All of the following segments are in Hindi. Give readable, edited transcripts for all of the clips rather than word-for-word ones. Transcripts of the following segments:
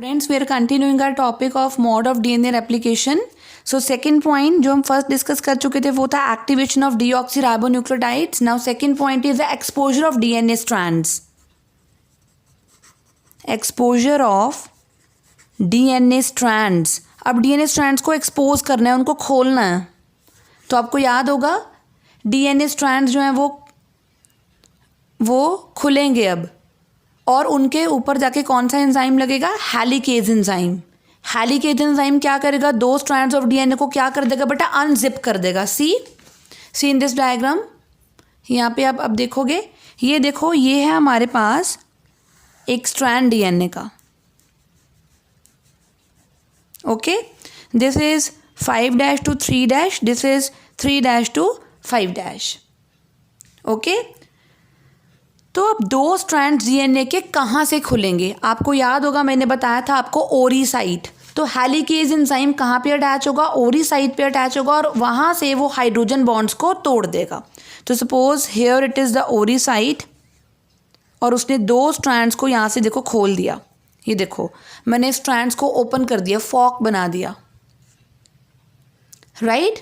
Students we are continuing our topic of mode of DNA replication. So second point जो हम फर्स्ट डिस्कस कर चुके थे वो था activation of deoxyribonucleotides. Now second point is the exposure of DNA strands. Exposure of DNA strands. अब डीएनए स्ट्रैंड्स को एक्सपोज करना है, उनको खोलना है. तो आपको याद होगा डीएनए स्ट्रैंड्स जो हैं वो खुलेंगे अब, और उनके ऊपर जाके कौन सा एंजाइम लगेगा? Helicase enzyme. हेलिकेज एंजाइम क्या करेगा? दो स्ट्रैंड्स ऑफ डीएनए को क्या कर देगा बेटा? अनजिप कर देगा. सी इन दिस डायग्राम. यहाँ पे आप अब देखोगे, ये देखो, ये है हमारे पास एक स्ट्रैंड डीएनए का. Okay, this is 5' to 3'. This is 3' to 5'. Okay, तो अब दो स्ट्रैंड डीएनए के कहाँ से खुलेंगे? आपको याद होगा मैंने बताया था आपको ओरी साइट. तो हेलिकेज एंजाइम कहाँ पे अटैच होगा? ओरी साइट पे अटैच होगा, और वहाँ से वो हाइड्रोजन बॉन्ड्स को तोड़ देगा. तो suppose here it is the ओरी साइट, और उसने दो स्ट्रैंड्स को यहाँ से देखो खोल दिया. ये देखो मैंने स्ट्रैंड्स को ओपन कर दिया, फॉक बना दिया. राइट.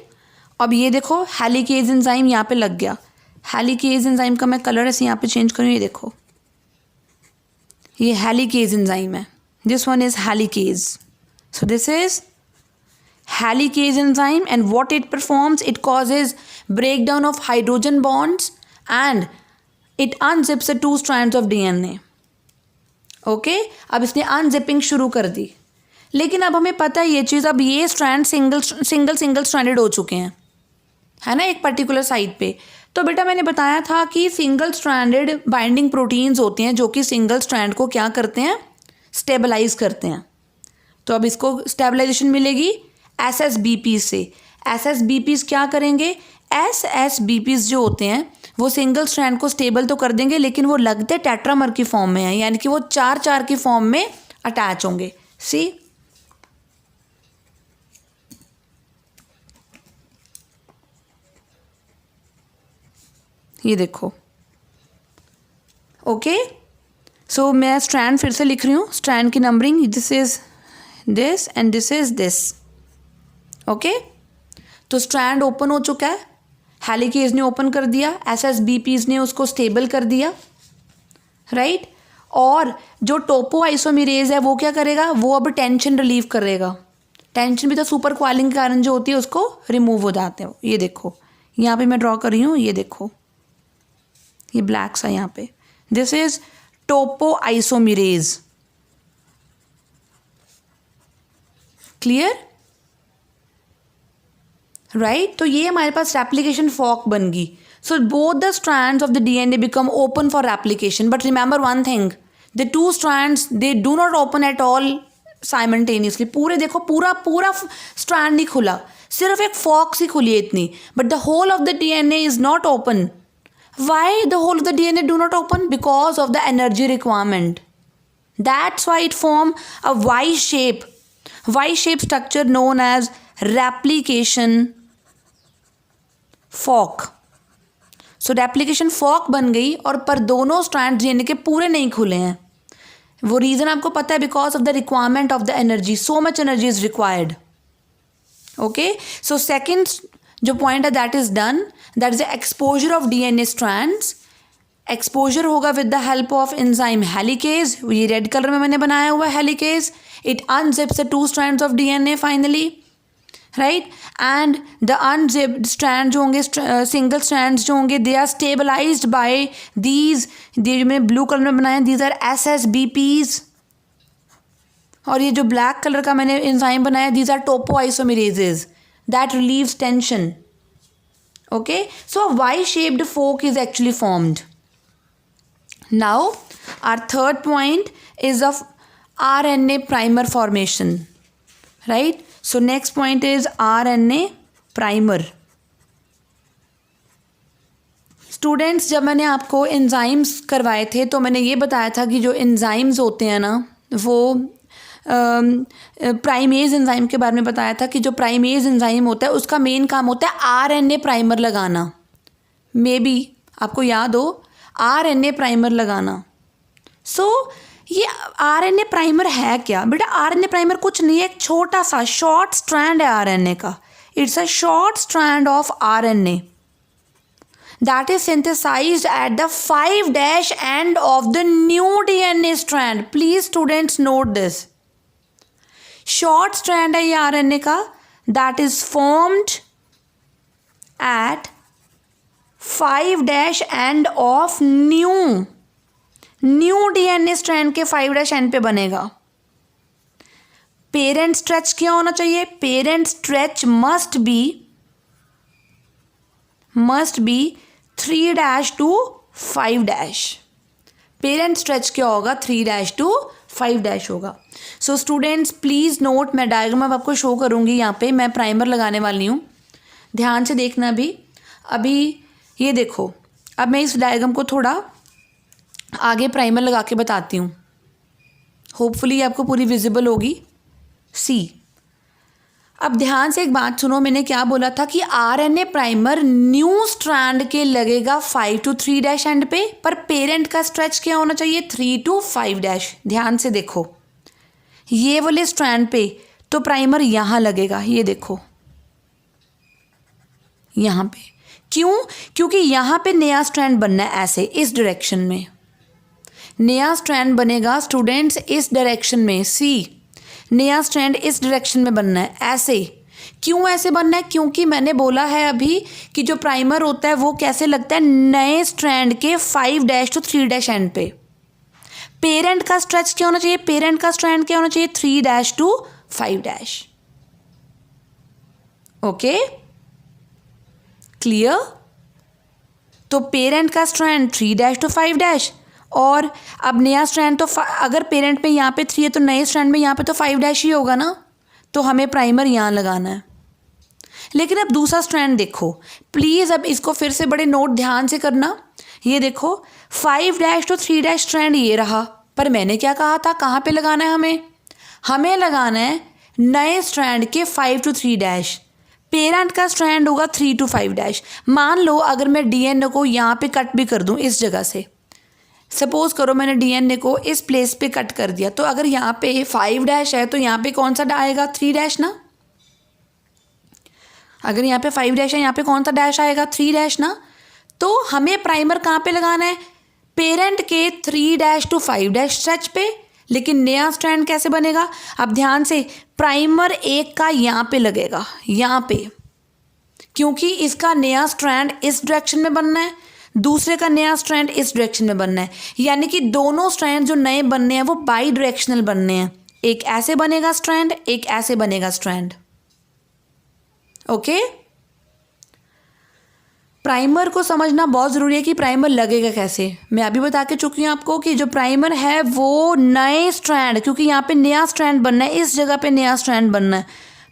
अब ये देखो हेलिकेज एंजाइम यहाँ पे लग गया. हेलिकेज एंजाइम का मैं कलर ऐसे यहाँ पे चेंज करूँ. ये देखो, ये हेलिकेज एंजाइम है. This one is helicase. So this is helicase enzyme, and what it performs? It causes breakdown of hydrogen bonds and it unzips the two strands of DNA. Okay, अब इसने अनजिपिंग शुरू कर दी. लेकिन अब हमें पता है ये चीज़, अब ये स्ट्रैंड सिंगल स्ट्रैंडेड हो चुके हैं, है ना, एक पर्टिकुलर साइड पे. तो बेटा मैंने बताया था कि सिंगल स्ट्रैंडेड बाइंडिंग प्रोटीन्स होते हैं जो कि सिंगल स्ट्रैंड को क्या करते हैं? स्टेबलाइज करते हैं. तो अब इसको स्टेबलाइजेशन मिलेगी एसएसबीपी से. एसएसबीपीज क्या करेंगे? एसएसबीपीज जो होते हैं वो सिंगल स्ट्रैंड को स्टेबल तो कर देंगे, लेकिन वो लगते टेट्रामर की फॉर्म में है, यानी कि वो 4 की फॉर्म में अटैच होंगे. सी, ये देखो. ओके, सो मैं स्ट्रैंड फिर से लिख रही हूँ. स्ट्रैंड की numbering, this is this and this is this. Okay, तो स्ट्रैंड ओपन हो चुका है, हेलिकेज ने ओपन कर दिया, एसएसबीपीज ने उसको स्टेबल कर दिया. राइट. और जो टोपो आइसोमेरेज है वो क्या करेगा? वो अब टेंशन रिलीव करेगा. टेंशन भी तो सुपर क्वालिंग के कारण जो होती है उसको रिमूव हो जाते हैं. ये देखो यहाँ पे मैं ड्रॉ कर रही हूँ. ये देखो, ये ब्लैक सा यहाँ पे, this is topo isomerase. Clear? Right. तो ये हमारे पास रेप्लिकेशन फॉक बन गई. So both the strands of the DNA become open for replication. But remember one thing, the two strands they do not open at all simultaneously. पूरे देखो, पूरा स्ट्रैंड नहीं खुला, सिर्फ एक फॉक सी खुली है इतनी. But the whole of the DNA is not open. Why the whole of the DNA do not open? Because of the energy requirement. That's why it form a Y-shape structure known as replication fork. So replication fork बन गई, और पर दोनों strands DNA के पूरे नहीं खुले हैं. वो रीज़न आपको पता है, because of the requirement of the energy. So much energy is required. Okay, so second जो पॉइंट है that is done. That is the exposure of DNA strands. Exposure होगा with the help of enzyme helicase. ये रेड कलर में मैंने बनाया हुआ है helicase. It unzips the two strands of DNA finally. Right. And the unzipped strand जो होंगे, सिंगल स्ट्रैंड्स जो होंगे, they are stabilised by these, जो मैंने ब्लू कलर में बनाया, दीज आर एसएसबीपीज. और ये जो ब्लैक कलर का मैंने एंजाइम बनाया, these are topo isomerases that relieves tension. Okay, so a Y-shaped fork is actually formed. Now our third point is of RNA primer formation. Right. So next point is RNA primer. Students, जब मैंने आपको एंजाइम्स करवाए थे तो मैंने ये बताया था कि जो एंजाइम्स होते हैं ना, वो प्राइमेज एंजाइम के बारे में बताया था कि जो प्राइमेज एंजाइम होता है उसका मेन काम होता है आरएनए प्राइमर लगाना. मे बी आपको याद हो, आरएनए प्राइमर लगाना. सो ये आरएनए प्राइमर है क्या बेटा? आरएनए प्राइमर कुछ नहीं है, एक छोटा सा शॉर्ट स्ट्रैंड है आरएनए का. It's a short strand of RNA that is synthesized at the 5' end of the new DNA strand. Please students note this. Short strand है ये RNA का that is formed at 5' end of new DNA strand के 5' end पे बनेगा. पेरेंट स्ट्रेच क्या होना चाहिए? Parent stretch must be 3' to 5'. Parent stretch क्या होगा? 3' to 5' होगा. सो स्टूडेंट्स प्लीज़ नोट, मैं डायग्राम अब आपको शो करूँगी. यहाँ पे मैं प्राइमर लगाने वाली हूँ, ध्यान से देखना भी. अभी ये देखो, अब मैं इस डायग्राम को थोड़ा आगे प्राइमर लगा के बताती हूँ. होपफुली आपको पूरी विजिबल होगी. सी, अब ध्यान से एक बात सुनो, मैंने क्या बोला था कि आरएनए प्राइमर न्यू स्ट्रैंड के लगेगा 5 to 3' एंड पे, पर पेरेंट का स्ट्रेच क्या होना चाहिए? 3 to 5'. ध्यान से देखो, ये वाले स्ट्रैंड पे तो प्राइमर यहाँ लगेगा, ये देखो यहाँ पे. क्यों? क्योंकि यहाँ पे नया स्ट्रैंड बनना है, ऐसे इस डायरेक्शन में नया स्ट्रैंड बनेगा स्टूडेंट्स, इस डायरेक्शन में. सी, नया स्ट्रैंड इस डायरेक्शन में बनना है, ऐसे. क्यों ऐसे बनना है? क्योंकि मैंने बोला है अभी कि जो प्राइमर होता है वो कैसे लगता है? नए स्ट्रैंड के 5' to 3' एंड पे. पेरेंट का स्ट्रेच क्या होना चाहिए? पेरेंट का स्ट्रैंड क्या होना चाहिए? 3' to 5'. Okay, clear? तो पेरेंट का स्ट्रैंड 3' to 5'. और अब नया स्ट्रैंड तो अगर पेरेंट पे यहाँ पे 3 है तो नए स्ट्रैंड में यहाँ पे तो 5' ही होगा ना, तो हमें प्राइमर यहाँ लगाना है. लेकिन अब दूसरा स्ट्रैंड देखो प्लीज़, अब इसको फिर से बड़े नोट ध्यान से करना. ये देखो 5' to 3' स्ट्रैंड ये रहा, पर मैंने क्या कहा था? कहाँ पे लगाना है? हमें लगाना है नए स्ट्रैंड के 5 to 3'. पेरेंट का स्ट्रैंड होगा 3 to 5'. मान लो अगर मैं डीएनए को यहाँ पे कट भी कर दूँ इस जगह से, सपोज करो मैंने डीएनए को इस प्लेस पे कट कर दिया, तो अगर यहाँ पे 5' है तो यहाँ पे कौन सा आएगा? 3' ना. अगर यहाँ पे 5' है, यहाँ पे कौन सा डैश आएगा? 3' ना. तो हमें प्राइमर कहाँ पे लगाना है? पेरेंट के 3' to 5' स्ट्रेच पे. लेकिन नया स्ट्रैंड कैसे बनेगा? अब ध्यान से, प्राइमर एक का यहाँ पे लगेगा, यहाँ पे, क्योंकि इसका नया स्ट्रैंड इस डायरेक्शन में बनना है, दूसरे का नया स्ट्रैंड इस डायरेक्शन में बनना है. यानी कि दोनों स्ट्रैंड जो नए बनने हैं वो बाई डायरेक्शनल बनने हैं. एक ऐसे बनेगा स्ट्रैंड, एक ऐसे बनेगा स्ट्रैंड. ओके, प्राइमर को समझना बहुत ज़रूरी है कि प्राइमर लगेगा कैसे. मैं अभी बता के चुकी हूँ आपको कि जो प्राइमर है वो नए स्ट्रैंड, क्योंकि यहाँ पे नया स्ट्रैंड बनना है, इस जगह पे नया स्ट्रैंड बनना है,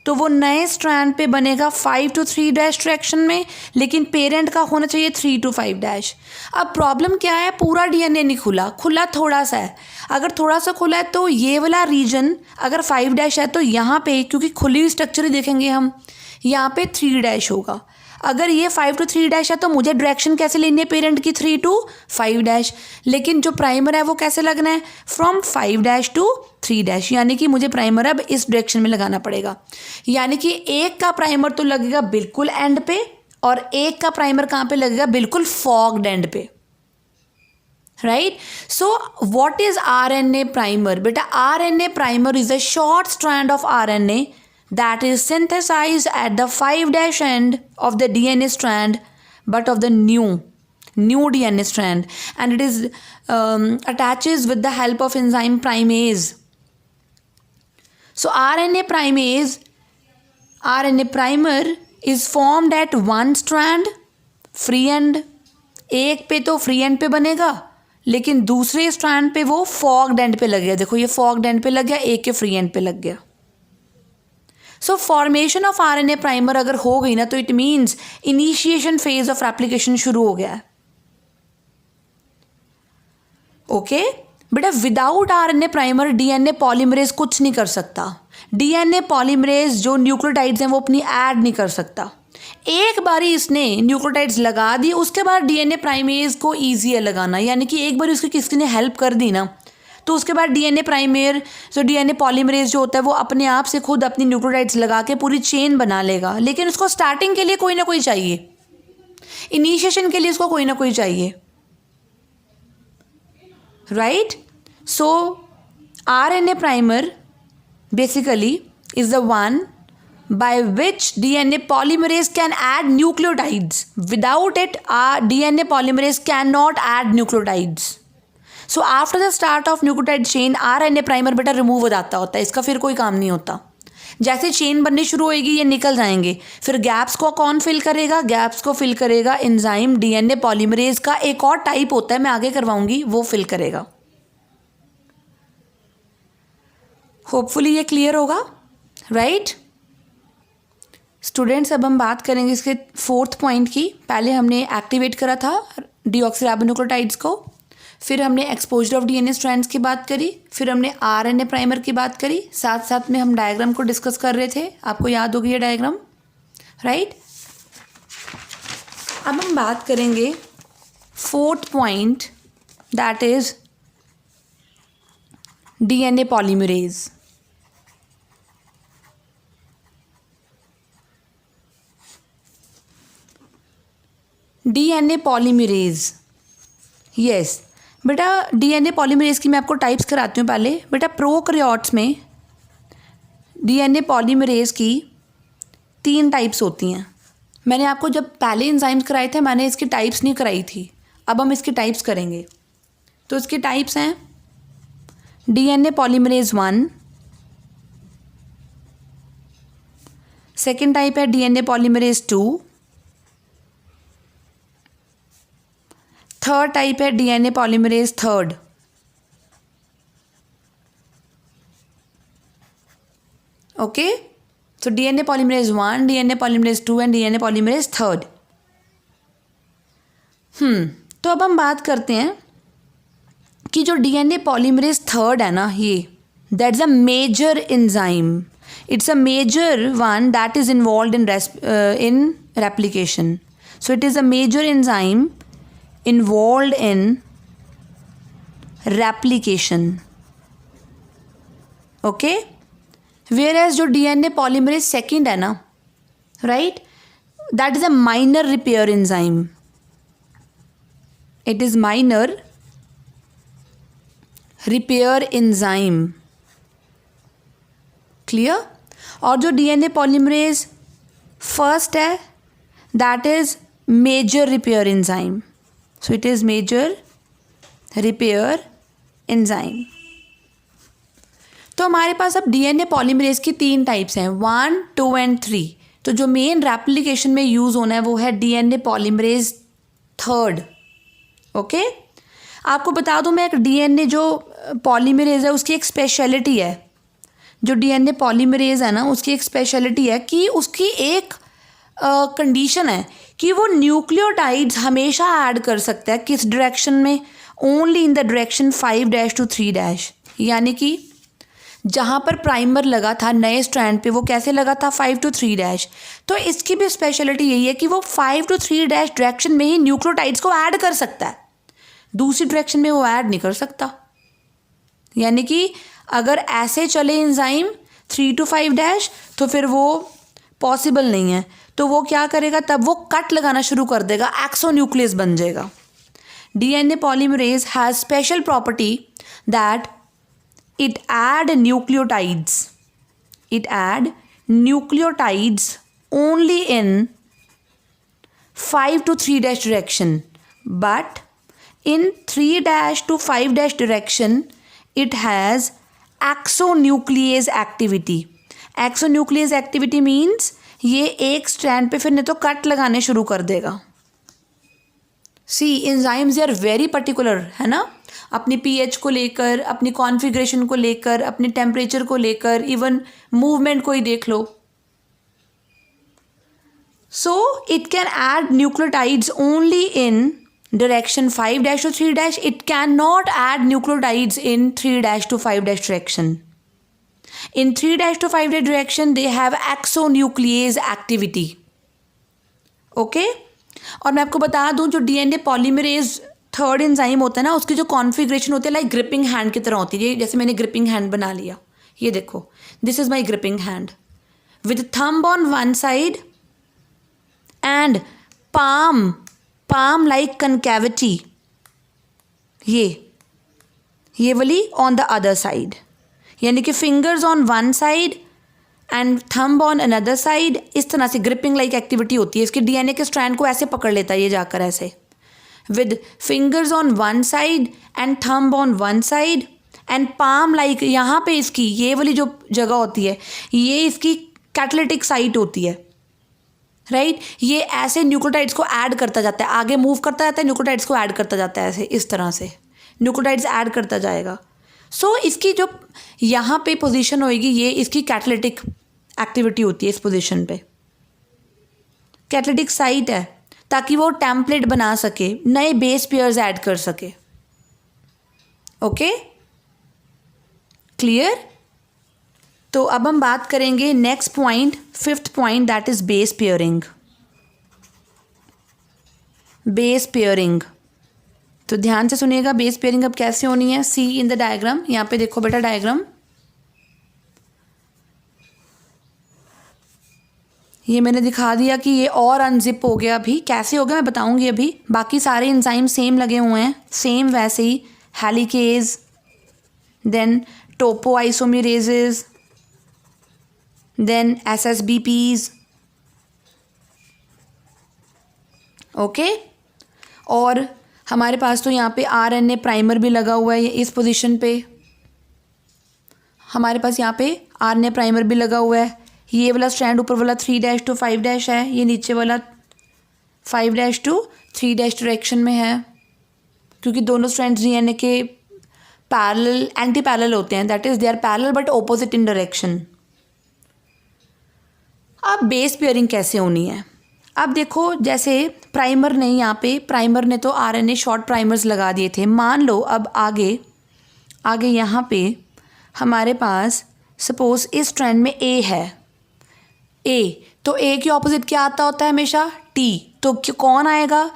तो वो नए स्ट्रैंड पे बनेगा 5 to 3' डायरेक्शन में. लेकिन पेरेंट का होना चाहिए 3 to 5'. अब प्रॉब्लम क्या है? पूरा डीएनए नहीं खुला थोड़ा सा है. अगर थोड़ा सा खुला है तो ये वाला रीजन अगर 5' है तो यहाँ पे, क्योंकि खुली हुई स्ट्रक्चर ही देखेंगे हम, यहाँ पे 3' होगा. अगर ये 5 to 3' है तो मुझे डायरेक्शन कैसे लेनी है? पेरेंट की 3 to 5'. लेकिन जो प्राइमर है वो कैसे लगना है? From 5' to 3'. यानी कि मुझे प्राइमर अब इस डायरेक्शन में लगाना पड़ेगा. यानी कि एक का प्राइमर तो लगेगा बिल्कुल एंड पे, और एक का प्राइमर कहाँ पे लगेगा? बिल्कुल फॉग्ड एंड पे. Right? So what is RNA primer? बेटा RNA primer is a short strand of RNA that is synthesized at the 5' end of the DNA strand, but of the new DNA strand, and it is attaches with the help of enzyme primase. So RNA primer is formed at one strand free end. एक पे तो फ्री एंड पे बनेगा, लेकिन दूसरे स्ट्रैंड पे वो फॉग्ड एंड पे लग गया. देखो ये फॉग्ड एंड पे लग गया, एक के फ्री एंड पे लग गया. सो फॉर्मेशन ऑफ आरएनए प्राइमर अगर हो गई ना, तो it means initiation phase of application शुरू हो गया है. ओके बेटा, without RNA primer DNA polymerase कुछ नहीं कर सकता. डीएनए पॉलीमरेज जो न्यूक्लियोटाइड्स हैं वो अपनी ऐड नहीं कर सकता. एक बारी इसने न्यूक्लियोटाइड्स लगा दी, उसके बाद डीएनए प्राइमेज को ईजी है लगाना. यानी कि एक बार उसकी किसी ने हेल्प कर दी ना, तो उसके बाद डीएनए प्राइमर, जो डीएनए पॉलीमरेज जो होता है वो अपने आप से खुद अपनी न्यूक्लियोटाइड्स लगा के पूरी चेन बना लेगा, लेकिन उसको स्टार्टिंग के लिए कोई ना कोई चाहिए, इनिशिएशन के लिए उसको कोई ना कोई चाहिए, right. So RNA primer basically is the one by which DNA polymerase can add nucleotides. Without it, our DNA polymerase cannot add nucleotides. So after the start of nucleotide chain, RNA primer बेटा रिमूव हो जाता होता है, इसका फिर कोई काम नहीं होता. जैसे चेन बननी शुरू होएगी ये निकल जाएंगे, फिर गैप्स को कौन फिल करेगा? गैप्स को फिल करेगा एंजाइम डीएनए पॉलीमरेज का एक और टाइप होता है, मैं आगे करवाऊंगी, वो फिल करेगा. होपफुली ये क्लियर होगा, राइट. स्टूडेंट्स अब हम बात करेंगे इसके फोर्थ पॉइंट की. पहले हमने एक्टिवेट करा था डीऑक्सीराइबोन्यूक्लियोटाइड्स को, फिर हमने एक्सपोजर ऑफ डीएनए स्ट्रैंड्स की बात करी, फिर हमने आरएनए प्राइमर की बात करी, साथ साथ में हम डायग्राम को डिस्कस कर रहे थे. आपको याद होगी ये डायग्राम, राइट. अब हम बात करेंगे fourth point, that is DNA polymerase. DNA polymerase, yes बेटा. डीएनए पॉलीमरेज की मैं आपको टाइप्स कराती हूँ पहले. बेटा प्रोकैरियोट्स में डीएनए पॉलीमरेज की 3 टाइप्स होती हैं. मैंने आपको जब पहले एंजाइम्स कराए थे मैंने इसकी टाइप्स नहीं कराई थी, अब हम इसकी टाइप्स करेंगे. तो इसके टाइप्स हैं डीएनए पॉलीमरेज 1, सेकेंड टाइप है डीएनए पॉलीमरेज 2, थर्ड टाइप है DNA polymerase 3rd. Okay, so DNA polymerase 1, DNA polymerase 2 and DNA polymerase 3rd. तो अब हम बात करते हैं कि जो डीएनए पॉलीमरेज 3rd है ना, ये that is a major enzyme. It's a major one that is involve in replication. So it is a major enzyme involved in replication. Okay, whereas जो DNA polymerase 2nd है ना, right, that is a minor repair enzyme. It is minor repair enzyme. Clear? और जो DNA polymerase 1st है, that is major repair enzyme. So it is major repair enzyme. तो हमारे पास अब डीएनए पॉलीमरेज की 3 टाइप्स हैं, 1, 2 एंड 3. तो जो मेन रेप्लिकेशन में यूज़ होना है वो है डीएनए पॉलीमरेज 3rd. ओके, आपको बता दूं मैं, एक डीएनए जो पॉलीमरेज है उसकी एक स्पेशलिटी है. जो डीएनए पॉलीमरेज है ना उसकी एक स्पेशलिटी है कि उसकी एक कंडीशन है कि वो न्यूक्लियोटाइड्स हमेशा ऐड कर सकता है. किस डायरेक्शन में? Only in the direction 5' to 3'. यानी कि जहाँ पर प्राइमर लगा था नए स्ट्रैंड पे वो कैसे लगा था? 5 to 3'. तो इसकी भी स्पेशलिटी यही है कि वो 5 to 3' डायरेक्शन में ही न्यूक्लियोटाइड्स को ऐड कर सकता है, दूसरी डायरेक्शन में वो ऐड नहीं कर सकता. यानी कि अगर ऐसे चले एंजाइम 3 to 5' तो फिर वो पॉसिबल नहीं है. तो वो क्या करेगा? तब वो कट लगाना शुरू कर देगा, एक्सोन्यूक्लियस बन जाएगा. DNA polymerase has special property that it add nucleotides. It add nucleotides only in 5 to 3' direction, but in 3' to 5' direction it has exonuclease activity. Exonuclease activity means ये एक स्ट्रैंड पे फिर नहीं तो कट लगाने शुरू कर देगा. सी एंजाइम्स आर वेरी पर्टिकुलर, है ना, अपनी पीएच को लेकर, अपनी कॉन्फ़िगरेशन को लेकर, अपने टेम्परेचर को लेकर, इवन मूवमेंट को ही देख लो. So it can add nucleotides only in direction 5' to 3'. It can not add nucleotides in 3' to 5' direction. In 3' to 5' direction they have exonuclease activity. Okay, और मैं आपको बता दूं जो डीएनए पॉलीमरेज थर्ड एंजाइम होता है ना, उसकी जो कॉन्फ़िगरेशन होती है लाइक ग्रिपिंग हैंड की तरह होती है। ये जैसे मैंने ग्रिपिंग हैंड बना लिया, ये देखो, this is my gripping hand with thumb on one side and palm like concavity, ये वाली ऑन द अदर साइड, यानी कि fingers on one side and thumb on another side. इस तरह से ग्रिपिंग लाइक एक्टिविटी होती है। इसके डीएनए के स्ट्रैंड को ऐसे पकड़ लेता है ये जाकर, ऐसे with fingers on one side and thumb on one side and palm like, यहाँ पे इसकी ये वाली जो जगह होती है ये इसकी कैटालिटिक साइट होती है, राइट। ये ऐसे न्यूक्लियोटाइड्स को ऐड करता जाता है, आगे मूव करता जाता है, न्यूक्लियोटाइड्स को ऐड करता जाता है, ऐसे इस तरह से न्यूक्लियोटाइड्स ऐड करता जाएगा। सो इसकी जो यहाँ पे पोजीशन होएगी ये इसकी कैटालिटिक एक्टिविटी होती है। इस पोजीशन पे कैटालिटिक साइट है ताकि वो टेम्पलेट बना सके, नए बेस पेयर्स ऐड कर सके। Okay, clear. तो अब हम बात करेंगे next point, fifth point, that is base pairing. Base pairing, तो ध्यान से सुनिएगा बेस पेयरिंग अब कैसे होनी है। सी इन द डायग्राम, यहाँ पे देखो बेटा डायग्राम, ये मैंने दिखा दिया कि ये और अनजिप हो गया। अभी कैसे हो गया मैं बताऊंगी अभी। बाकी सारे एंजाइम सेम लगे हुए हैं, सेम वैसे ही, हेलिकेज, देन टोपोआइसोमेरेजेस, देन एसएसबीपीज, ओके। और हमारे पास तो यहाँ पे आरएनए प्राइमर भी लगा हुआ है, इस पोजीशन पे हमारे पास यहाँ पे आरएनए प्राइमर भी लगा हुआ है। ये वाला स्ट्रैंड ऊपर वाला 3' to 5' है, ये नीचे वाला 5' to 3' डायरेक्शन में है, क्योंकि दोनों स्ट्रैंड्स डीएनए के पैरेलल, एंटी पैरेलल होते हैं, that is they are parallel but opposite in direction. अब बेस पेयरिंग कैसे होनी है, अब देखो जैसे प्राइमर ने, यहाँ पे प्राइमर ने तो आरएनए शॉर्ट प्राइमर्स लगा दिए थे। मान लो अब आगे यहाँ पे हमारे पास सपोज इस स्ट्रैंड में ए है, ए, तो ए के ऑपोजिट क्या आता होता है हमेशा, टी, तो कौन आएगा,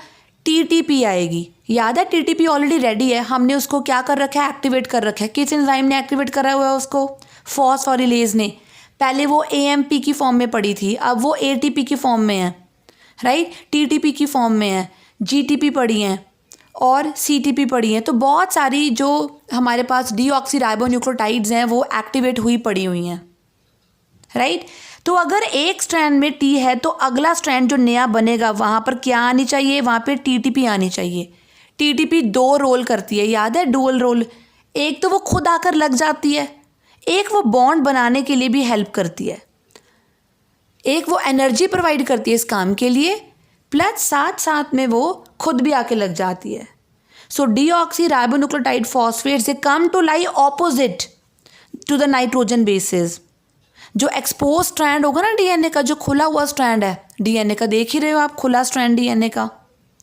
टीटीपी आएगी। याद है टीटीपी ऑलरेडी रेडी है, हमने उसको क्या कर रखा है, एक्टिवेट कर रखा है। किस एंजाइम ने एक्टिवेट करा हुआ है उसको, फॉस्फोरिलेज ने। पहले वो एएमपी की फॉर्म में पड़ी थी, अब वो एटीपी की फॉर्म में है, राइट, टीटीपी की फॉर्म में है, जीटीपी पड़ी हैं और सीटीपी पड़ी हैं। तो बहुत सारी जो हमारे पास डीऑक्सीराइबोन्यूक्लियोटाइड्स हैं वो एक्टिवेट हुई पड़ी हुई हैं, राइट। तो अगर एक स्ट्रैंड में टी है तो अगला स्ट्रैंड जो नया बनेगा वहाँ पर क्या आनी चाहिए, वहाँ पे टीटीपी आनी चाहिए। टीटीपी 2 रोल करती है, याद है, डुअल रोल। एक तो वो खुद आकर लग जाती है, एक वो बॉन्ड बनाने के लिए भी हेल्प करती है, एक वो एनर्जी प्रोवाइड करती है इस काम के लिए, प्लस साथ साथ में वो खुद भी आके लग जाती है। So deoxyribonucleotide phosphates they come to lie opposite to the nitrogen bases. जो एक्सपोज स्ट्रैंड होगा ना डीएनए का, जो खुला हुआ स्ट्रैंड है डीएनए का, देख ही रहे हो आप, खुला स्ट्रैंड डीएनए का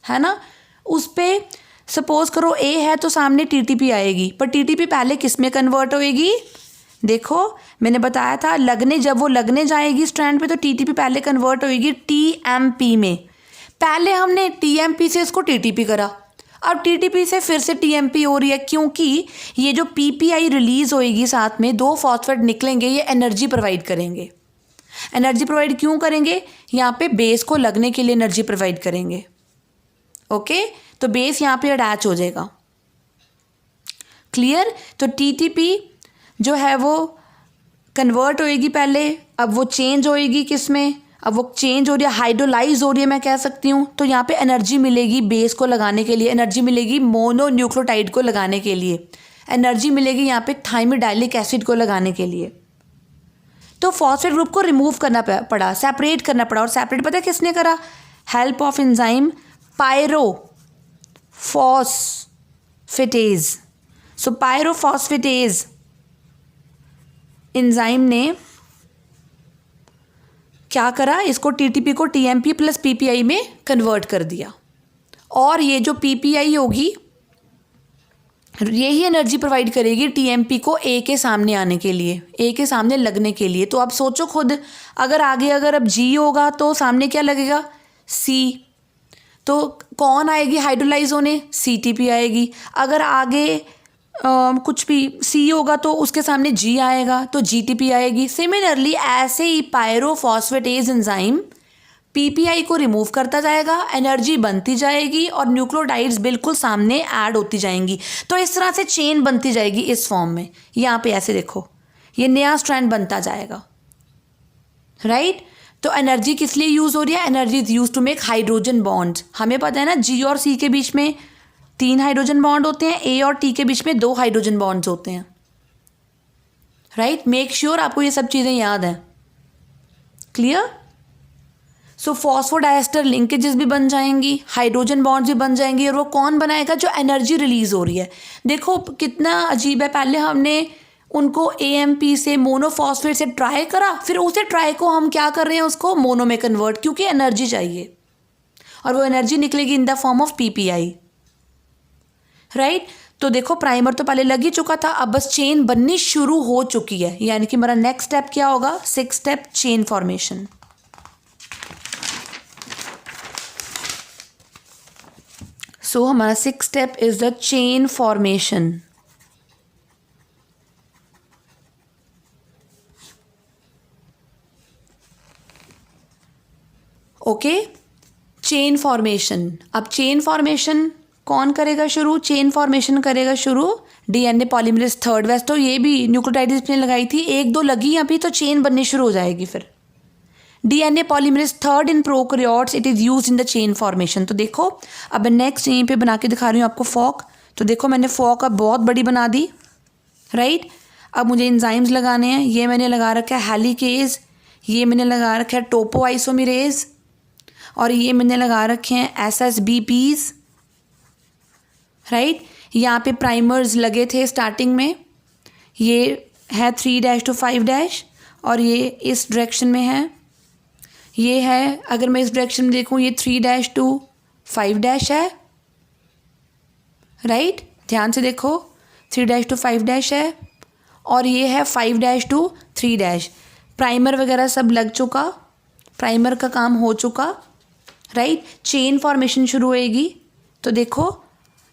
है ना, उस पे सपोज करो ए है तो सामने टीटीपी आएगी, पर टीटीपी पहले किस में कन्वर्ट होएगी, देखो मैंने बताया था, जब वो लगने जाएगी स्ट्रैंड पे तो टीटीपी पहले कन्वर्ट होएगी टीएमपी में। पहले हमने टीएमपी से इसको टीटीपी करा, अब टीटीपी से फिर से टीएमपी हो रही है, क्योंकि ये जो पीपीआई रिलीज होएगी साथ में 2 फॉस्फेट निकलेंगे, ये एनर्जी प्रोवाइड करेंगे। एनर्जी प्रोवाइड क्यों करेंगे, यहाँ पे बेस को लगने के लिए एनर्जी प्रोवाइड करेंगे, ओके। तो बेस यहाँ पे अटैच हो जाएगा, क्लियर। तो टीटीपी जो है वो कन्वर्ट होएगी पहले, अब वो चेंज होएगी किस में, अब वो चेंज हो रही है, हाइड्रोलाइज हो रही है मैं कह सकती हूँ। तो यहाँ पे एनर्जी मिलेगी बेस को लगाने के लिए, एनर्जी मिलेगी मोनोन्यूक्लियोटाइड को लगाने के लिए, एनर्जी मिलेगी यहाँ पे थाइमिडाइलिक एसिड को लगाने के लिए। तो फॉस्फेट ग्रुप को रिमूव करना पड़ा, सेपरेट करना पड़ा, और सेपरेट पता है किसने करा, help of enzyme pyrophosphatase. So pyrophosphatase enzyme ने क्या करा, इसको टीटीपी को टीएमपी प्लस पीपीआई में कन्वर्ट कर दिया, और ये जो पीपीआई होगी यही एनर्जी प्रोवाइड करेगी टीएमपी को ए के सामने आने के लिए, ए के सामने लगने के लिए। तो आप सोचो खुद, अगर आगे अगर अब जी होगा तो सामने क्या लगेगा, सी, तो कौन आएगी हाइड्रोलाइज होने? CTP आएगी। अगर आगे कुछ भी C होगा तो उसके सामने G आएगा तो GTP आएगी। सिमिलरली ऐसे ही पायरोफॉस्फेटेज एंजाइम PPI को रिमूव करता जाएगा, एनर्जी बनती जाएगी और न्यूक्लियोटाइड्स बिल्कुल सामने ऐड होती जाएंगी। तो इस तरह से चेन बनती जाएगी इस फॉर्म में। यहाँ पे ऐसे देखो, ये नया स्ट्रैंड बनता जाएगा, राइट। तो एनर्जी किस लिए यूज़ हो रही है? Energy is use to make hydrogen bonds. हमें पता है ना, G और C के बीच में 3 हाइड्रोजन बॉन्ड होते हैं, A और T के बीच में 2 हाइड्रोजन बॉन्ड्स होते हैं, राइट। मेक श्योर आपको ये सब चीज़ें याद हैं। क्लियर? सो फॉस्फोडाइस्टर लिंकेजेस भी बन जाएंगी, हाइड्रोजन बॉन्ड्स भी बन जाएंगी, और वो कौन बनाएगा? जो एनर्जी रिलीज हो रही है। देखो कितना अजीब है, पहले हमने उनको AMP से मोनोफॉस्फेट से ट्राई करा, फिर उसे ट्राई को हम क्या कर रहे हैं, उसको मोनो में कन्वर्ट, क्योंकि एनर्जी चाहिए और वो एनर्जी निकलेगी in the form of PPI, right. तो देखो प्राइमर तो पहले लग ही चुका था, अब बस चेन बननी शुरू हो चुकी है। यानी कि हमारा नेक्स्ट स्टेप क्या होगा? 6 स्टेप चेन फॉर्मेशन। सो हमारा 6 step is the chain formation. Okay, chain formation. अब चेन फॉर्मेशन कौन करेगा शुरू? चेन फॉर्मेशन करेगा शुरू DNA पॉलीमरेज थर्ड। वैसे तो ये भी न्यूक्लियोटाइड्स ने लगाई थी, 1-2 लगी अभी तो चेन बननी शुरू हो जाएगी। फिर DNA polymerase third in prokaryotes, it is use in the chain formation. तो देखो अब मैं नेक्स्ट यहीं पे बना के दिखा रही हूँ आपको फॉक। तो देखो मैंने फॉक अब बहुत बड़ी बना दी, राइट। अब मुझे एंजाइम्स लगाने हैं। ये मैंने लगा रखा है हेलिकेज, ये मैंने लगा रखा है टोपोआइसोमेरेज, और ये मैंने लगा रखे हैं SSBPs, राइट। यहाँ पे प्राइमर्स लगे थे स्टार्टिंग में, ये है 3' to 5', और ये इस डायरेक्शन में है। ये है, अगर मैं इस डायरेक्शन में देखूँ, ये 3' to 5' है, राइट। ध्यान से देखो, 3' to 5' है, और ये है 5' to 3'। प्राइमर वगैरह सब लग चुका, प्राइमर का काम हो चुका, राइट। चेन फॉर्मेशन शुरू होएगी। तो देखो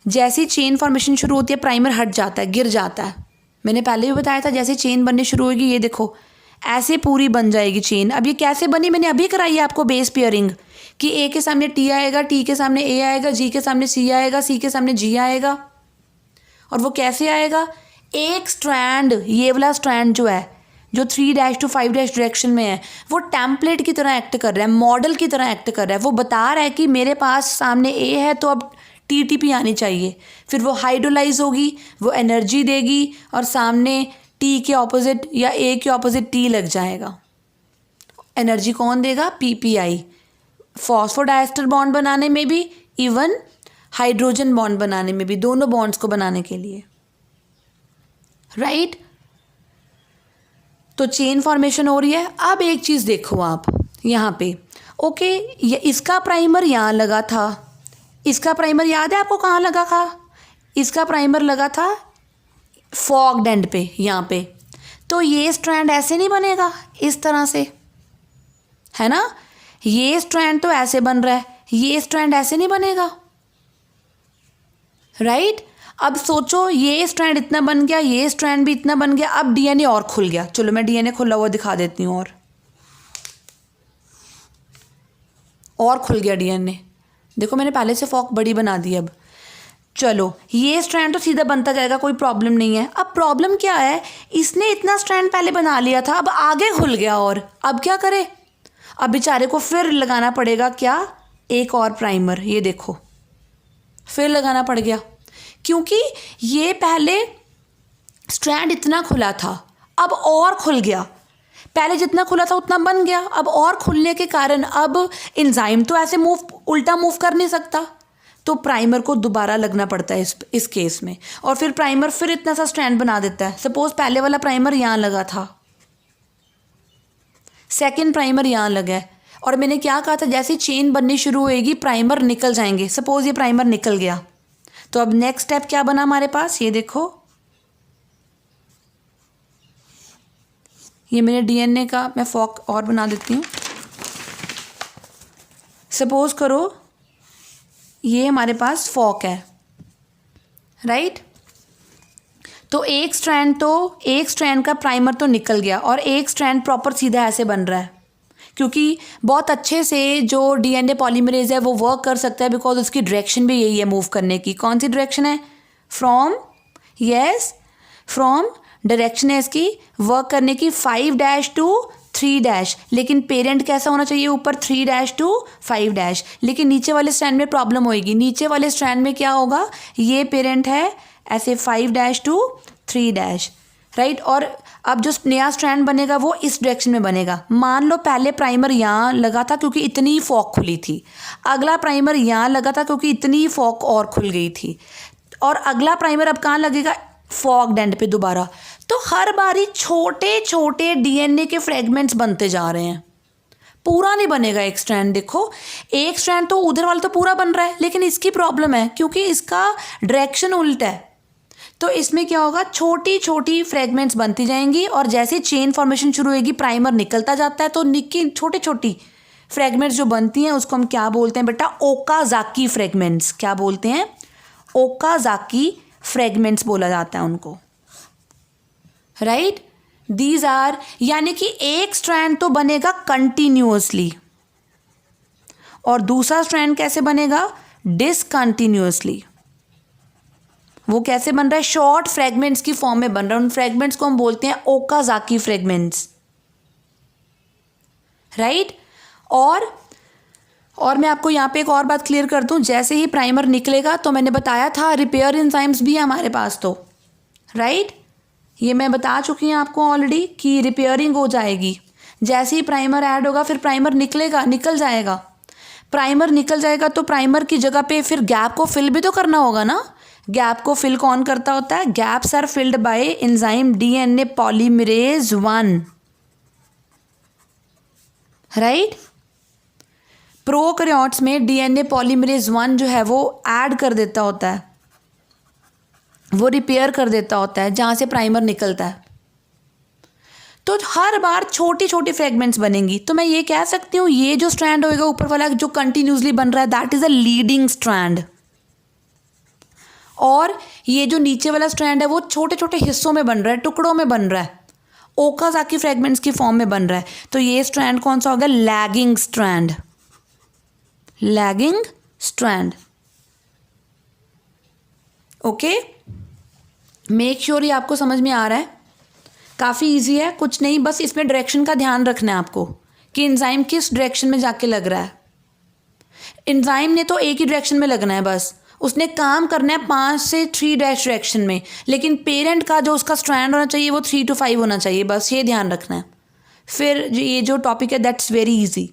जैसे चेन फॉर्मेशन शुरू होती है, प्राइमर हट जाता है, गिर जाता है। मैंने पहले भी बताया था, जैसे चेन बननी शुरू होगी, ये देखो ऐसे पूरी बन जाएगी चेन। अब ये कैसे बनी? मैंने अभी कराई है आपको बेस पेयरिंग, कि A के सामने T आएगा, T के सामने A आएगा, G के सामने C आएगा, C के सामने G आएगा। और वो कैसे आएगा? एक स्ट्रैंड, ये वाला स्ट्रैंड जो है, जो 3' to 5' डायरेक्शन में है, वो टेम्पलेट की तरह एक्ट कर रहा है, मॉडल की तरह एक्ट कर रहा है। वो बता रहा है कि मेरे पास सामने A है तो अब TTP आनी चाहिए। फिर वो हाइड्रोलाइज होगी, वो एनर्जी देगी, और सामने T के ऑपोजिट या A के ऑपोजिट T लग जाएगा। एनर्जी कौन देगा? PPI। फॉस्फोडाइस्टर बॉन्ड बनाने में भी, इवन हाइड्रोजन बॉन्ड बनाने में भी, दोनों बॉन्ड्स को बनाने के लिए, राइट। तो चेन फॉर्मेशन हो रही है। अब एक चीज़ देखो आप यहाँ पे, ओके, ये इसका प्राइमर यहाँ लगा था। इसका प्राइमर याद है आपको कहाँ लगा था? इसका प्राइमर लगा था फॉग्ड एंड पे, यहाँ पे। तो ये स्ट्रैंड ऐसे नहीं बनेगा, इस तरह से, है ना। ये स्ट्रैंड तो ऐसे बन रहा है, ये स्ट्रैंड ऐसे नहीं बनेगा, राइट। अब सोचो, ये स्ट्रैंड इतना बन गया, ये स्ट्रैंड भी इतना बन गया, अब DNA और खुल गया। चलो मैं DNA खुला हुआ दिखा देती हूँ, और खुल गया DNA। देखो मैंने पहले से फॉक बड़ी बना दी। अब चलो ये स्ट्रैंड तो सीधा बनता जाएगा, कोई प्रॉब्लम नहीं है। अब प्रॉब्लम क्या है, इसने इतना स्ट्रैंड पहले बना लिया था, अब आगे खुल गया, और अब क्या करे? अब बेचारे को फिर लगाना पड़ेगा क्या? एक और प्राइमर। ये देखो फिर लगाना पड़ गया, क्योंकि ये पहले स्ट्रैंड इतना खुला था, अब और खुल गया। पहले जितना खुला था उतना बन गया, अब और खुलने के कारण अब एंजाइम तो ऐसे उल्टा मूव कर नहीं सकता, तो प्राइमर को दोबारा लगना पड़ता है इस केस में। और फिर प्राइमर फिर इतना सा स्ट्रैंड बना देता है। सपोज पहले वाला प्राइमर यहाँ लगा था, सेकेंड प्राइमर यहाँ लगा है, और मैंने क्या कहा था, जैसे चेन बननी शुरू होएगी प्राइमर निकल जाएंगे। सपोज ये प्राइमर निकल गया, तो अब नेक्स्ट स्टेप क्या बना हमारे पास? ये देखो, ये मैंने DNA का मैं फॉक और बना देती हूँ। सपोज करो ये हमारे पास फॉक है, राइट। तो एक स्ट्रैंड का प्राइमर तो निकल गया और एक स्ट्रैंड प्रॉपर सीधा ऐसे बन रहा है, क्योंकि बहुत अच्छे से जो डीएनए पॉलीमरेज है वो वर्क कर सकता है, बिकॉज उसकी डायरेक्शन भी यही है मूव करने की। कौन सी डायरेक्शन है? फ्रॉम, यस, फ्रॉम डायरेक्शन है इसकी वर्क करने की 5' to 3', लेकिन पेरेंट कैसा होना चाहिए ऊपर? 3' to 5'। लेकिन नीचे वाले स्ट्रैंड में प्रॉब्लम होएगी। नीचे वाले स्ट्रैंड में क्या होगा? ये पेरेंट है ऐसे 5' to 3', राइट। और अब जो नया स्ट्रैंड बनेगा वो इस डायरेक्शन में बनेगा। मान लो पहले प्राइमर यहाँ लगा था क्योंकि इतनी फॉक खुली थी, अगला प्राइमर यहाँ लगा था क्योंकि इतनी फॉक और खुल गई थी, और अगला प्राइमर अब कहाँ लगेगा? फॉक्ड एंड पे दोबारा। तो हर बारी छोटे छोटे डीएनए के फ्रेगमेंट्स बनते जा रहे हैं, पूरा नहीं बनेगा एक स्ट्रैंड। देखो एक स्ट्रैंड तो उधर वाला तो पूरा बन रहा है, लेकिन इसकी प्रॉब्लम है क्योंकि इसका डायरेक्शन उल्टा है। तो इसमें क्या होगा? छोटी छोटी फ्रेगमेंट्स बनती जाएंगी और जैसे चेन फॉर्मेशन शुरू होगी प्राइमर निकलता जाता है, तो निक्की छोटी छोटी फ्रेगमेंट्स जो बनती हैं उसको हम क्या बोलते हैं बेटा? Okazaki fragments. क्या बोलते हैं? ओकाजाकी फ्रेगमेंट्स बोला जाता है उनको, राइट। दीज आर, यानी कि एक स्ट्रैंड तो बनेगा कंटिन्यूअसली और दूसरा स्ट्रैंड कैसे बनेगा? डिसकंटिन्यूअसली। वो कैसे बन रहा है? शॉर्ट फ्रेगमेंट्स की फॉर्म में बन रहा है। उन फ्रेगमेंट्स को हम बोलते हैं ओकाजाकी फ्रेगमेंट्स, राइट। और मैं आपको यहाँ पे एक और बात क्लियर कर दूँ, जैसे ही प्राइमर निकलेगा तो मैंने बताया था रिपेयर एंजाइम्स भी है हमारे पास, तो राइट, ये मैं बता चुकी हूँ आपको ऑलरेडी कि रिपेयरिंग हो जाएगी। जैसे ही प्राइमर ऐड होगा फिर प्राइमर निकल जाएगा। प्राइमर निकल जाएगा तो प्राइमर की जगह पे फिर गैप को फिल भी तो करना होगा ना। गैप को फिल कौन करता होता है? Gaps are filled by enzyme DNA polymerase 1, right. Prokaryotes में डीएनए पॉलीमरेज 1 जो है वो ऐड कर देता होता है, वो रिपेयर कर देता होता है जहाँ से प्राइमर निकलता है। तो हर बार छोटी छोटी फ्रेगमेंट्स बनेंगी। तो मैं ये कह सकती हूँ ये जो स्ट्रैंड होएगा ऊपर वाला जो कंटिन्यूसली बन रहा है, that is a leading strand, और ये जो नीचे वाला स्ट्रैंड है वो छोटे छोटे हिस्सों में बन रहा है, टुकड़ों में बन रहा है, ओकाजाकी फ्रेगमेंट्स की फॉर्म में बन रहा है। तो ये स्ट्रैंड कौन सा होगा? Lagging strand, lagging strand, okay. Make sure ये आपको समझ में आ रहा है। काफ़ी इजी है, कुछ नहीं, बस इसमें डायरेक्शन का ध्यान रखना है आपको कि एंजाइम किस डायरेक्शन में जाके लग रहा है। एंजाइम ने तो एक ही डायरेक्शन में लगना है, बस उसने काम करना है 5 से 3 डायरेक्शन में, लेकिन पेरेंट का जो उसका स्ट्रैंड होना चाहिए वो 3 to 5 होना चाहिए, बस ये ध्यान रखना है। फिर ये जो टॉपिक है दैट्स वेरी इजी।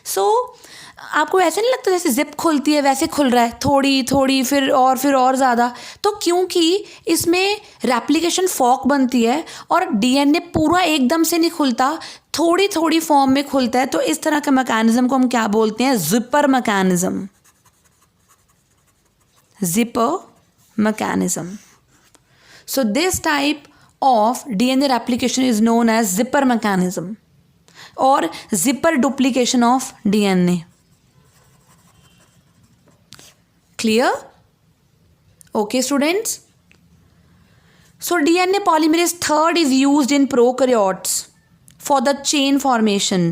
सो आपको ऐसे नहीं लगता जैसे जिप खुलती है वैसे खुल रहा है, थोड़ी थोड़ी फिर और ज़्यादा? तो क्योंकि इसमें रेप्लिकेशन फॉक बनती है और डीएनए पूरा एकदम से नहीं खुलता, थोड़ी थोड़ी फॉर्म में खुलता है। तो इस तरह के मैकेनिज्म को हम क्या बोलते हैं? Zipper mechanism, zipper mechanism. So this type of DNA replication is known as zipper mechanism or zipper duplication of DNA. Clear? Okay, students. So DNA polymerase third is used in prokaryotes for the chain formation.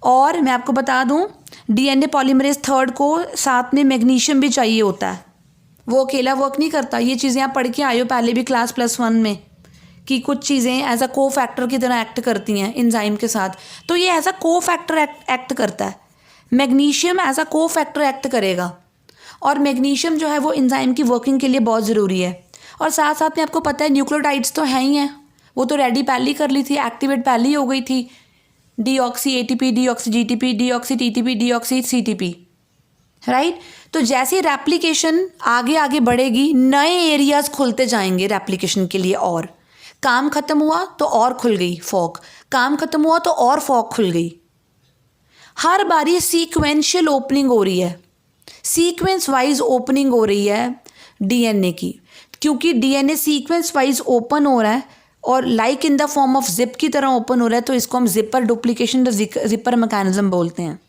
और मैं आपको बता दूं DNA polymerase थर्ड को साथ में मैग्नीशियम भी चाहिए होता है, वो अकेला वर्क नहीं करता। ये चीज़ें आप पढ़ के आए हो पहले भी क्लास +1 में कि कुछ चीज़ें एज अ को फैक्टर की तरह एक्ट करती हैं एंजाइम के साथ, तो ये एज अ को फैक्टर एक्ट करता है। मैग्नीशियम एज अ को फैक्टर एक्ट करेगा और मैग्नीशियम जो है वो एंजाइम की वर्किंग के लिए बहुत ज़रूरी है। और साथ साथ में आपको पता है न्यूक्लियोटाइड्स तो हैं ही हैं, वो तो रेडी पहले ही कर ली थी, एक्टिवेट पहले ही हो गई थी, deoxy ATP, deoxy GTP, deoxy TTP, deoxy CTP, right. तो जैसे रेप्लिकेशन आगे आगे बढ़ेगी नए एरियाज खुलते जाएंगे रेप्लिकेशन के लिए, और काम खत्म हुआ तो और खुल गई फॉक, काम खत्म हुआ तो और फॉक खुल गई। हर बारी सीक्वेंशियल ओपनिंग हो रही है, सीक्वेंस वाइज ओपनिंग हो रही है डीएनए की, क्योंकि डीएनए सीक्वेंस वाइज ओपन हो रहा है और like in the form of zip की तरह ओपन हो रहा है, तो इसको हम जिपर डुप्लीकेशन जिपर मैकेनिज्म बोलते हैं,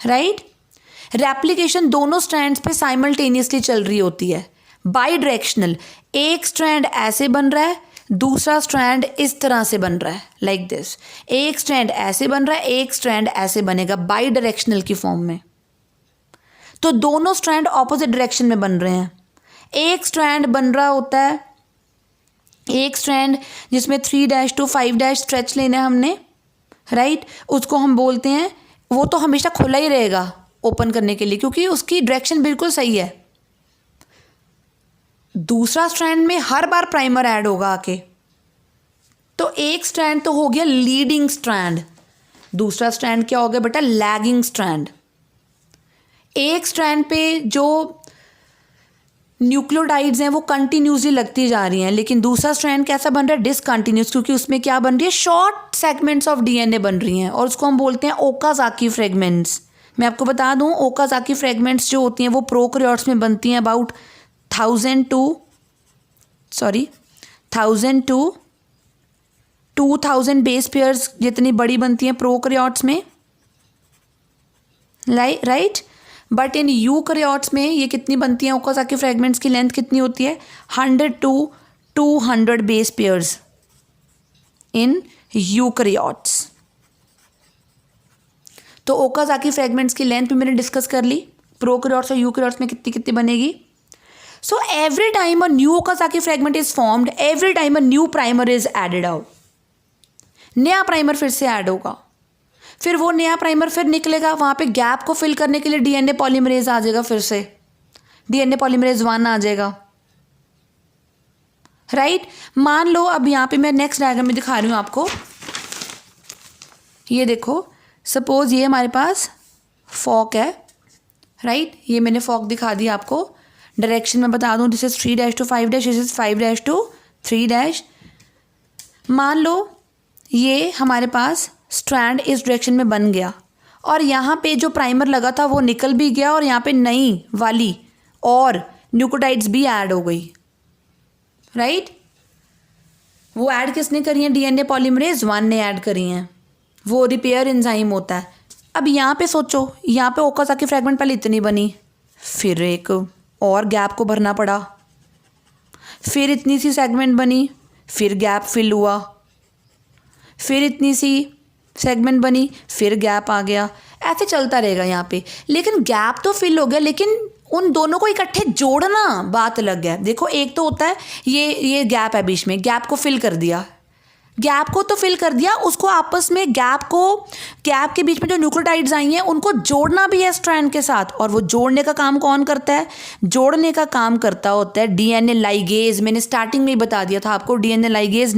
राइट। रेप्लिकेशन दोनों स्ट्रैंड्स पे साइमल्टेनियसली चल रही होती है, बाई डायरेक्शनल। एक स्ट्रैंड ऐसे बन रहा है, दूसरा स्ट्रैंड इस तरह से बन रहा है, लाइक दिस। एक स्ट्रैंड ऐसे बन रहा है, एक स्ट्रैंड ऐसे बनेगा, बाई डायरेक्शनल की फॉर्म में। तो दोनों स्ट्रैंड ऑपोजिट डायरेक्शन में बन रहे हैं। एक स्ट्रैंड बन रहा होता है, एक स्ट्रैंड जिसमें 3' to 5' स्ट्रेच लेना है हमने, राइट, उसको हम बोलते हैं, वो तो हमेशा खुला ही रहेगा ओपन करने के लिए क्योंकि उसकी डायरेक्शन बिल्कुल सही है। दूसरा स्ट्रैंड में हर बार प्राइमर ऐड होगा आके, तो एक स्ट्रैंड तो हो गया लीडिंग स्ट्रैंड, दूसरा स्ट्रैंड क्या हो गया बेटा, लैगिंग स्ट्रैंड। एक स्ट्रैंड पे जो न्यूक्लियोटाइड्स हैं वो कंटिन्यूसली लगती जा रही हैं, लेकिन दूसरा स्ट्रैंड कैसा बन रहा है, डिसकंटिन्यूस, क्योंकि उसमें क्या बन रही है, शॉर्ट सेगमेंट्स ऑफ डीएनए बन रही हैं, और उसको हम बोलते हैं ओकाज़ाकी फ्रेगमेंट्स। मैं आपको बता दूं, ओकाज़ाकी फ्रेगमेंट्स जो होती हैं वो प्रोकैरियोट्स में बनती हैं, अबाउट 1000 to 2000 बेस पेयर्स जितनी बड़ी बनती हैं प्रोकैरियोट्स में, राइट। बट इन यूकैरियोट्स में ये कितनी बनती हैं, ओकाज़ाकी फ्रेगमेंट्स की लेंथ कितनी होती है, 100 to 200 base pairs in eukaryotes. तो ओकाज़ाकी फ्रेगमेंट्स की लेंथ भी मैंने डिस्कस कर ली, प्रोकैरियोट्स और यूकैरियोट्स में कितनी कितनी बनेगी। So every time a new Okazaki fragment is formed, every time a new primer is added out, नया प्राइमर फिर से ऐड होगा, फिर वो नया प्राइमर फिर निकलेगा, वहाँ पे गैप को फिल करने के लिए डीएनए पॉलीमरेज आ जाएगा, फिर से डीएनए पॉलीमरेज 1 आ जाएगा, राइट। मान लो अब यहाँ पे मैं नेक्स्ट डायग्राम में दिखा रही हूँ आपको, ये देखो, सपोज ये हमारे पास फॉक है, राइट, ये मैंने फॉक दिखा दी आपको, डायरेक्शन में बता दूँ, this is 3' to 5', this is 5' to 3'। मान लो ये हमारे पास स्ट्रैंड इस डायरेक्शन में बन गया, और यहाँ पे जो प्राइमर लगा था वो निकल भी गया, और यहाँ पे नई वाली और न्यूक्लियोटाइड्स भी ऐड हो गई, राइट। वो ऐड किसने करी है, डीएनए पॉलीमरेज 1 ने ऐड करी हैं, वो रिपेयर एंजाइम होता है। अब यहाँ पे सोचो, यहाँ पे ओकाज़ाकी फ्रेगमेंट पहले इतनी बनी, फिर एक और गैप को भरना पड़ा, फिर इतनी सी सेगमेंट बनी, फिर गैप फिल हुआ, फिर इतनी सी सेगमेंट बनी, फिर गैप आ गया, ऐसे चलता रहेगा यहाँ पे। लेकिन गैप तो फिल हो गया, लेकिन उन दोनों को इकट्ठे जोड़ना बात अलग है। देखो, एक तो होता है ये गैप है बीच में, गैप को फिल कर दिया, गैप को तो फिल कर दिया, उसको आपस में गैप के बीच में जो न्यूक्लियोटाइड्स आई हैं उनको जोड़ना भी है स्ट्रैंड के साथ। और वो जोड़ने का काम कौन करता है, जोड़ने का काम करता होता है डीएनए लाइगेज। मैंने स्टार्टिंग में ही बता दिया था आपको, डीएनए लाइगेज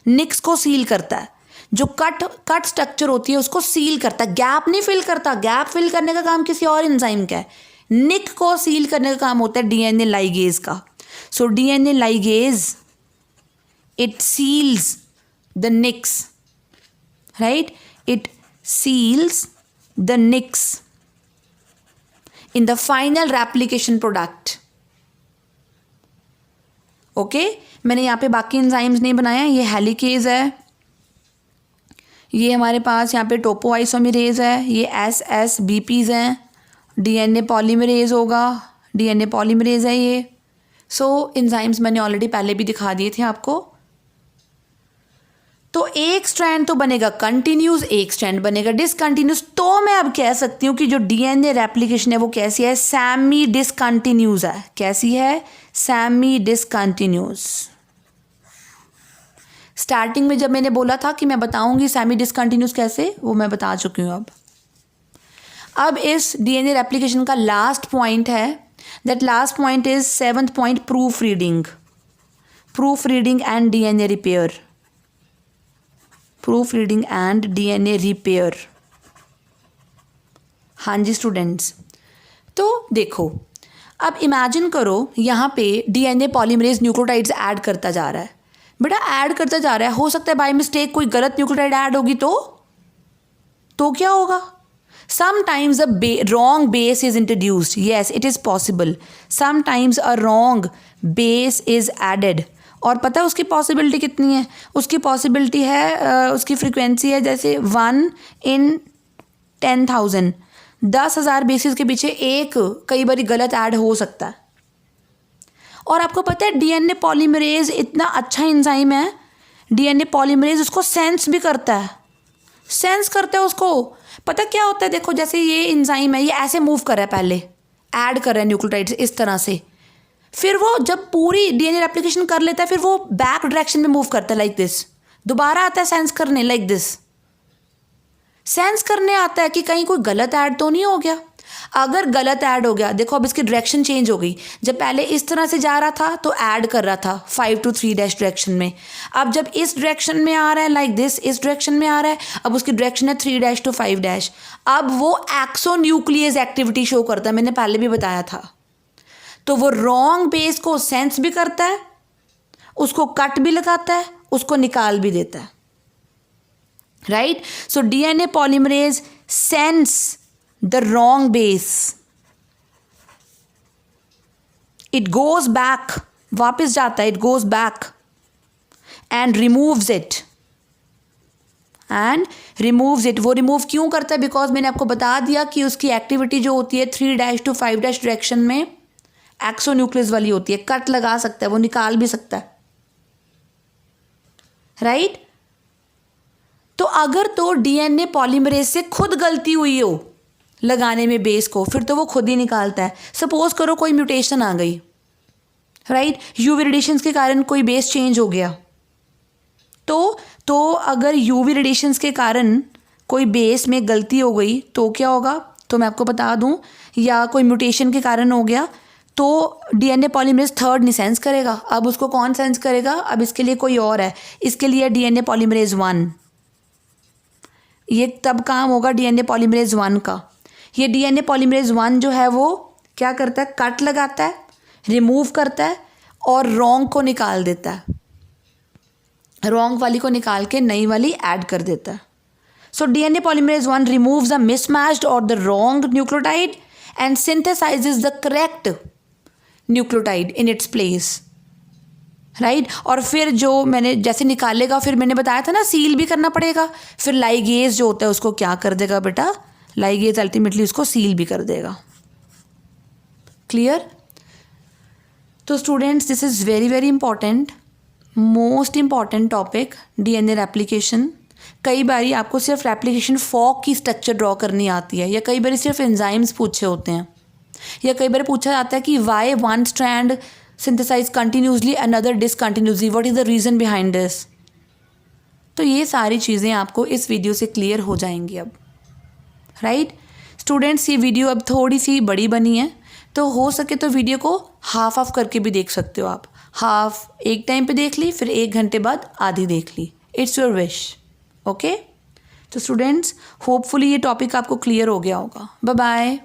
निक्स को सील करता है, जो कट स्ट्रक्चर होती है उसको सील करता है, गैप नहीं फिल करता। गैप फिल करने का काम किसी और एंजाइम का है, निक को सील करने का काम होता है डीएनए लाइगेज का। So DNA ligase, it seals the nicks, right, it seals the nicks in the final replication product. Okay, मैंने यहाँ पे बाकी एंजाइम्स नहीं बनाया, ये हेलिकेज है, ये हमारे पास यहाँ पे टोपोआइसोमेरेज है, ये SSBPs हैं, डीएनए पॉलीमरेज होगा, डीएनए पॉलीमरेज है ये। सो एंजाइम्स मैंने ऑलरेडी पहले भी दिखा दिए थे आपको। तो एक स्ट्रैंड तो बनेगा कंटिन्यूस, एक स्ट्रैंड बनेगा डिसकंटिन्यूस। तो मैं अब कह सकती हूँ कि जो डीएनए रेप्लिकेशन है वो कैसी है, सेमी डिसकंटिन्यूस है। कैसी है, सेमी डिसकंटिन्यूस। स्टार्टिंग में जब मैंने बोला था कि मैं बताऊंगी सेमी डिसकंटिन्यूस कैसे, वो मैं बता चुकी हूँ। अब इस डीएनए रेप्लिकेशन का लास्ट पॉइंट है, that last point is 7th point, proof reading and DNA repair. Proof reading and DNA repair. हाँ जी स्टूडेंट्स, तो देखो, अब इमेजिन करो यहाँ पे डीएनए पॉलीमरेज न्यूक्लियोटाइड्स ऐड करता जा रहा है। बेटा ऐड करता जा रहा है, हो सकता है बाय मिस्टेक कोई गलत न्यूक्लियोटाइड ऐड होगी तो क्या होगा, sometimes a wrong base is introduced. Yes, it is possible, sometimes a wrong base is added. और पता है उसकी पॉसिबिलिटी कितनी है, उसकी पॉसिबिलिटी है, उसकी फ्रीक्वेंसी है जैसे 1 in 10,000, 10,000 बेसिस के पीछे एक कई बार गलत ऐड हो सकता है। और आपको पता है डीएनए पॉलीमरेज इतना अच्छा एंजाइम है, डीएनए पॉलीमरेज उसको सेंस भी करता है, सेंस करता है उसको। पता क्या होता है, देखो जैसे ये एंजाइम है, ये ऐसे मूव कर रहा है, पहले ऐड कर रहा है न्यूक्लियोटाइड्स इस तरह से, फिर वो जब पूरी डीएनए रेप्लिकेशन कर लेता है फिर वो बैक डायरेक्शन में मूव करता है लाइक दिस, दोबारा आता है सेंस करने लाइक दिस, सेंस करने आता है कि कहीं कोई गलत ऐड तो नहीं हो गया। अगर गलत ऐड हो गया, देखो अब इसकी डायरेक्शन चेंज हो गई, जब पहले इस तरह से जा रहा था तो ऐड कर रहा था 5 to 3 डैश डायरेक्शन में, अब जब इस डायरेक्शन में आ रहा है लाइक दिस, इस डायरेक्शन में आ रहा है, अब उसकी डायरेक्शन है 3 डैश to 5 डैश, अब वो एक्सोन्यूक्लियस एक्टिविटी शो करता है, मैंने पहले भी बताया था। तो वो रॉन्ग बेस को सेंस भी करता है, उसको कट भी लगाता है, उसको निकाल भी देता है, right. So DNA polymerase sense the wrong base, it goes back, वापस जाता है, it goes back and removes it, वो रिमूव क्यों करता है, बिकॉज मैंने आपको बता दिया कि उसकी एक्टिविटी जो होती है 3 डैश to 5 डैश डायरेक्शन में एक्सोन्यूक्लियस वाली होती है, कट लगा सकता है, वो निकाल भी सकता है, राइट। तो अगर तो डीएनए पॉलीमरेज से खुद गलती हुई हो लगाने में बेस को, फिर तो वो खुद ही निकालता है। सपोज करो कोई म्यूटेशन आ गई, राइट, यूवी रेडिएशंस के कारण कोई बेस चेंज हो गया, तो अगर यूवी रेडिएशंस के कारण कोई बेस में गलती हो गई तो क्या होगा, तो मैं आपको बता दूं, या कोई म्यूटेशन के कारण हो गया तो डीएनए पॉलीमरेज थर्ड नहीं सेंस करेगा, अब उसको कौन सेंस करेगा, अब इसके लिए कोई और है, इसके लिए डीएनए पॉलीमरेज 1, ये तब काम होगा डीएनए पॉलीमरेज 1 का। ये डीएनए पॉलीमरेज 1 जो है वो क्या करता है, कट लगाता है, रिमूव करता है और रॉन्ग को निकाल देता है, रॉन्ग वाली को निकाल के नई वाली ऐड कर देता है। So DNA polymerase 1 removes the mismatched or the wrong nucleotide and synthesises the correct nucleotide in its place, right. और फिर जो मैंने जैसे निकालेगा, फिर मैंने बताया था ना सील भी करना पड़ेगा, फिर लाइगेज जो होता है उसको क्या कर देगा बेटा, लाइगेज अल्टीमेटली उसको सील भी कर देगा, क्लियर। तो students this is very very important, most important topic DNA replication. कई बारी आपको सिर्फ रेप्लिकेशन फॉर्क की स्ट्रक्चर ड्रॉ करनी आती है, या कई बारी सिर्फ एंजाइम्स पूछे होते हैं, या कई बार पूछा जाता है कि why one strand synthesise continuously another discontinuously, what is the reason behind this. तो ये सारी चीज़ें आपको इस वीडियो से क्लियर हो जाएंगी अब, राइट। स्टूडेंट्स ये वीडियो अब थोड़ी सी बड़ी बनी है, तो हो सके तो वीडियो को हाफ ऑफ करके भी देख सकते हो आप, हाफ एक टाइम पे देख ली, फिर 1 घंटे बाद आधी देख ली, इट्स योर विश, ओके। तो स्टूडेंट्स होपफुली ये टॉपिक आपको क्लियर हो गया होगा। Bye bye.